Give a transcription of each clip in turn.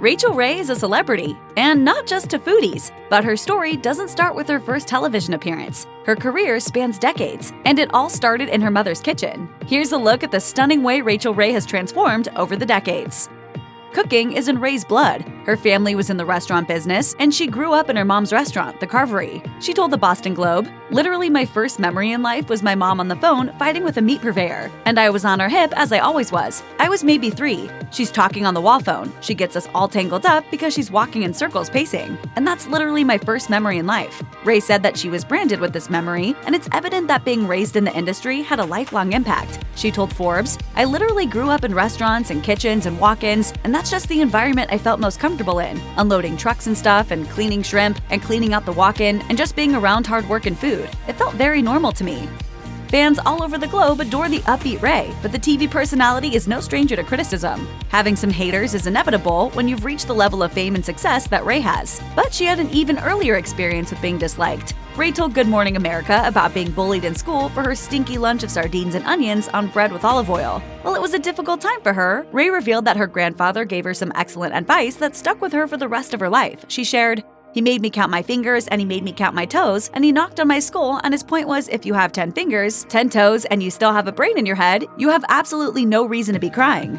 Rachael Ray is a celebrity, and not just to foodies, but her story doesn't start with her first television appearance. Her career spans decades, and it all started in her mother's kitchen. Here's a look at the stunning way Rachael Ray has transformed over the decades. Cooking is in Ray's blood. Her family was in the restaurant business, and she grew up in her mom's restaurant, The Carvery. She told the Boston Globe, "Literally my first memory in life was my mom on the phone fighting with a meat purveyor, and I was on her hip as I always was. I was maybe 3. She's talking on the wall phone. She gets us all tangled up because she's walking in circles pacing. And that's literally my first memory in life." Ray said that she was branded with this memory, and it's evident that being raised in the industry had a lifelong impact. She told Forbes, "I literally grew up in restaurants and kitchens and walk-ins, and that's just the environment I felt most comfortable in. Unloading trucks and stuff, and cleaning shrimp, and cleaning out the walk-in, and just being around hard work and food. It felt very normal to me." Fans all over the globe adore the upbeat Ray, but the TV personality is no stranger to criticism. Having some haters is inevitable when you've reached the level of fame and success that Ray has. But she had an even earlier experience with being disliked. Ray told Good Morning America about being bullied in school for her stinky lunch of sardines and onions on bread with olive oil. While it was a difficult time for her, Ray revealed that her grandfather gave her some excellent advice that stuck with her for the rest of her life. She shared, "He made me count my fingers, and he made me count my toes, and he knocked on my skull, and his point was, if you have 10 fingers, 10 toes, and you still have a brain in your head, you have absolutely no reason to be crying."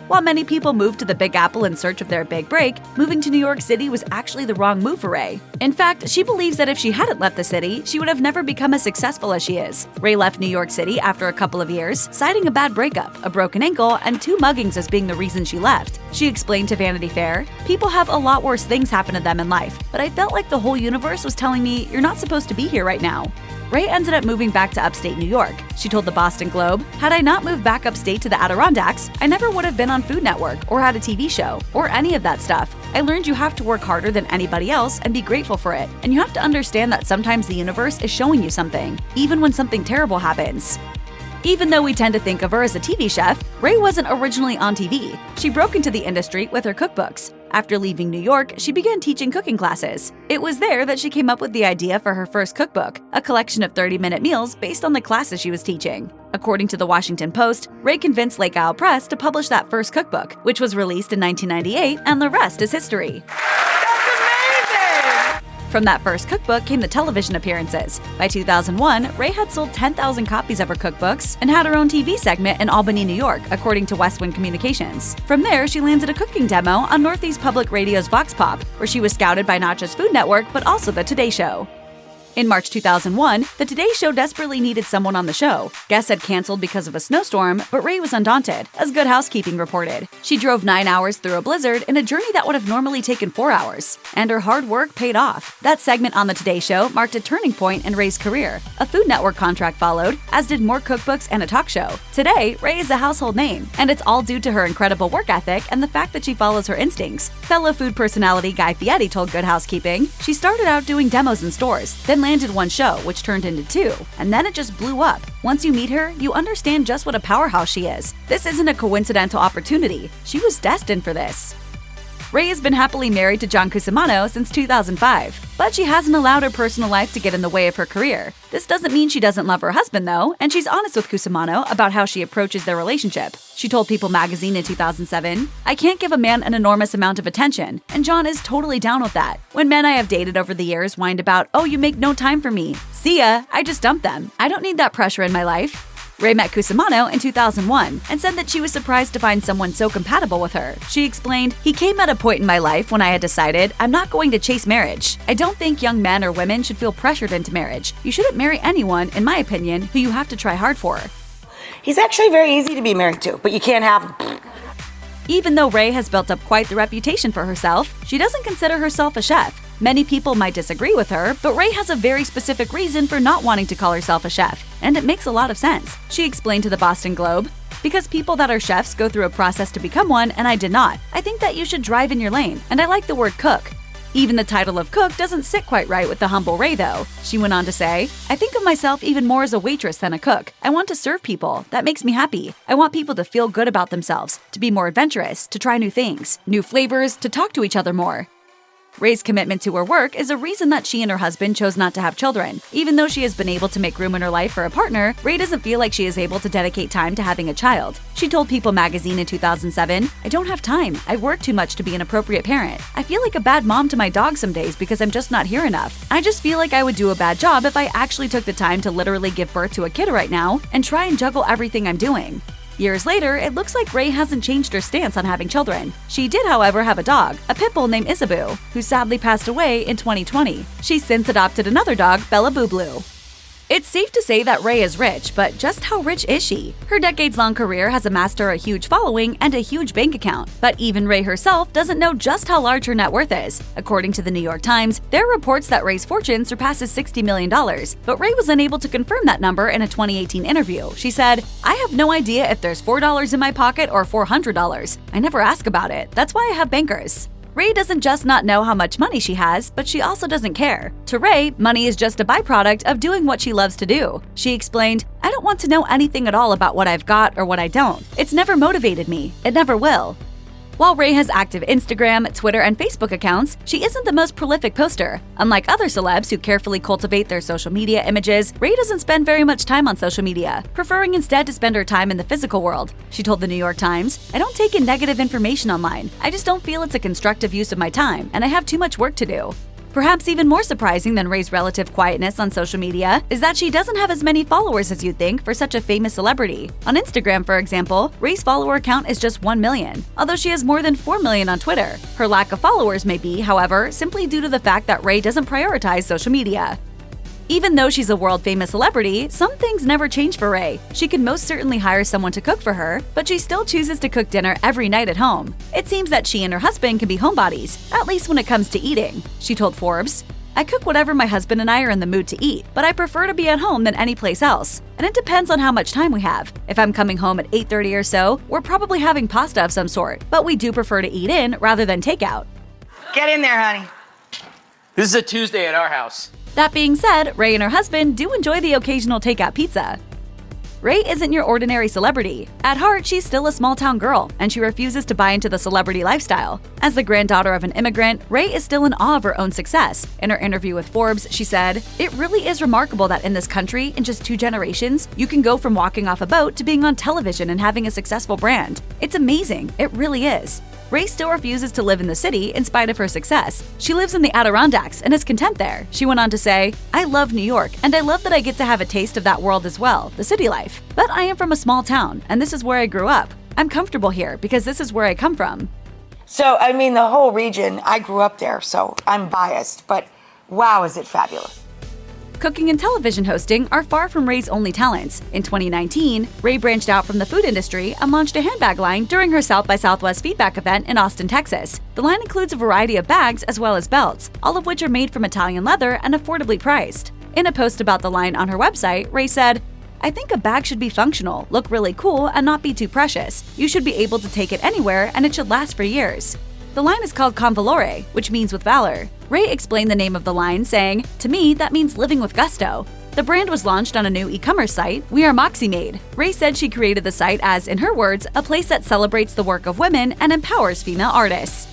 While many people moved to the Big Apple in search of their big break, moving to New York City was actually the wrong move for Ray. In fact, she believes that if she hadn't left the city, she would have never become as successful as she is. Ray left New York City after a couple of years, citing a bad breakup, a broken ankle, and 2 muggings as being the reason she left. She explained to Vanity Fair, "People have a lot worse things happen to them in life, but I felt like the whole universe was telling me, you're not supposed to be here right now." Ray ended up moving back to upstate New York. She told the Boston Globe, "Had I not moved back upstate to the Adirondacks, I never would have been on Food Network or had a TV show or any of that stuff. I learned you have to work harder than anybody else and be grateful for it. And you have to understand that sometimes the universe is showing you something, even when something terrible happens." Even though we tend to think of her as a TV chef, Ray wasn't originally on TV. She broke into the industry with her cookbooks. After leaving New York, she began teaching cooking classes. It was there that she came up with the idea for her first cookbook, a collection of 30-minute meals based on the classes she was teaching. According to the Washington Post, Ray convinced Lake Isle Press to publish that first cookbook, which was released in 1998, and the rest is history. From that first cookbook came the television appearances. By 2001, Ray had sold 10,000 copies of her cookbooks and had her own TV segment in Albany, New York, according to Westwind Communications. From there, she landed a cooking demo on Northeast Public Radio's Vox Pop, where she was scouted by not just Food Network, but also The Today Show. In March 2001, The Today Show desperately needed someone on the show. Guests had canceled because of a snowstorm, but Ray was undaunted, as Good Housekeeping reported. She drove 9 hours through a blizzard in a journey that would have normally taken 4 hours. And her hard work paid off. That segment on The Today Show marked a turning point in Ray's career. A Food Network contract followed, as did more cookbooks and a talk show. Today, Ray is a household name, and it's all due to her incredible work ethic and the fact that she follows her instincts. Fellow food personality Guy Fieri told Good Housekeeping, "She started out doing demos in stores, then landed one show, which turned into 2, and then it just blew up. Once you meet her, you understand just what a powerhouse she is. This isn't a coincidental opportunity. She was destined for this." Ray has been happily married to John Cusimano since 2005, but she hasn't allowed her personal life to get in the way of her career. This doesn't mean she doesn't love her husband, though, and she's honest with Cusimano about how she approaches their relationship. She told People magazine in 2007, "I can't give a man an enormous amount of attention, and John is totally down with that. When men I have dated over the years whined about, 'Oh, you make no time for me. See ya,' I just dump them. I don't need that pressure in my life." Ray met Cusimano in 2001 and said that she was surprised to find someone so compatible with her. She explained, "He came at a point in my life when I had decided I'm not going to chase marriage. I don't think young men or women should feel pressured into marriage. You shouldn't marry anyone, in my opinion, who you have to try hard for." He's actually very easy to be married to, but you can't have him. Even though Ray has built up quite the reputation for herself, she doesn't consider herself a chef. Many people might disagree with her, but Ray has a very specific reason for not wanting to call herself a chef, and it makes a lot of sense. She explained to the Boston Globe, "Because people that are chefs go through a process to become one, and I did not. I think that you should drive in your lane, and I like the word cook." Even the title of cook doesn't sit quite right with the humble Ray, though. She went on to say, "I think of myself even more as a waitress than a cook. I want to serve people. That makes me happy. I want people to feel good about themselves, to be more adventurous, to try new things, new flavors, to talk to each other more." Ray's commitment to her work is a reason that she and her husband chose not to have children. Even though she has been able to make room in her life for a partner, Ray doesn't feel like she is able to dedicate time to having a child. She told People magazine in 2007, "I don't have time. I work too much to be an appropriate parent. I feel like a bad mom to my dog some days because I'm just not here enough. I just feel like I would do a bad job if I actually took the time to literally give birth to a kid right now and try and juggle everything I'm doing." Years later, it looks like Ray hasn't changed her stance on having children. She did, however, have a dog, a pit bull named Isabu, who sadly passed away in 2020. She's since adopted another dog, Bella Booblu. It's safe to say that Ray is rich, but just how rich is she? Her decades-long career has amassed her a huge following and a huge bank account, but even Ray herself doesn't know just how large her net worth is. According to the New York Times, there are reports that Ray's fortune surpasses $60 million, but Ray was unable to confirm that number in a 2018 interview. She said, "I have no idea if there's $4 in my pocket or $400. I never ask about it. That's why I have bankers." Ray doesn't just not know how much money she has, but she also doesn't care. To Ray, money is just a byproduct of doing what she loves to do. She explained, "I don't want to know anything at all about what I've got or what I don't. It's never motivated me. It never will." While Ray has active Instagram, Twitter, and Facebook accounts, she isn't the most prolific poster. Unlike other celebs who carefully cultivate their social media images, Ray doesn't spend very much time on social media, preferring instead to spend her time in the physical world. She told the New York Times, "I don't take in negative information online. I just don't feel it's a constructive use of my time, and I have too much work to do." Perhaps even more surprising than Ray's relative quietness on social media is that she doesn't have as many followers as you'd think for such a famous celebrity. On Instagram, for example, Ray's follower count is just 1 million, although she has more than 4 million on Twitter. Her lack of followers may be, however, simply due to the fact that Ray doesn't prioritize social media. Even though she's a world-famous celebrity, some things never change for Ray. She could most certainly hire someone to cook for her, but she still chooses to cook dinner every night at home. It seems that she and her husband can be homebodies, at least when it comes to eating. She told Forbes, "I cook whatever my husband and I are in the mood to eat, but I prefer to be at home than any place else. And it depends on how much time we have. If I'm coming home at 8:30 or so, we're probably having pasta of some sort, but we do prefer to eat in rather than takeout." Get in there, honey. This is a Tuesday at our house. That being said, Ray and her husband do enjoy the occasional takeout pizza. Ray isn't your ordinary celebrity. At heart, she's still a small-town girl, and she refuses to buy into the celebrity lifestyle. As the granddaughter of an immigrant, Ray is still in awe of her own success. In her interview with Forbes, she said, "It really is remarkable that in this country, in just 2 generations, you can go from walking off a boat to being on television and having a successful brand. It's amazing. It really is." Ray still refuses to live in the city in spite of her success. She lives in the Adirondacks and is content there. She went on to say, "I love New York, and I love that I get to have a taste of that world as well, the city life. But I am from a small town, and this is where I grew up. I'm comfortable here because this is where I come from." So, I mean, the whole region, I grew up there, so I'm biased, but wow, is it fabulous. Cooking and television hosting are far from Ray's only talents. In 2019, Ray branched out from the food industry and launched a handbag line during her South by Southwest feedback event in Austin, Texas. The line includes a variety of bags as well as belts, all of which are made from Italian leather and affordably priced. In a post about the line on her website, Ray said, "I think a bag should be functional, look really cool, and not be too precious. You should be able to take it anywhere, and it should last for years." The line is called Con Valore, which means with valor. Ray explained the name of the line, saying, "To me, that means living with gusto." The brand was launched on a new e-commerce site, We Are Moxie Made. Ray said she created the site as, in her words, a place that celebrates the work of women and empowers female artists.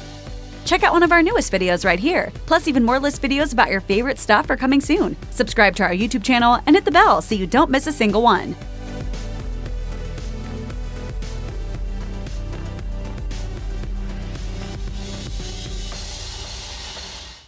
Check out one of our newest videos right here. Plus, even more list videos about your favorite stuff are coming soon. Subscribe to our YouTube channel and hit the bell so you don't miss a single one.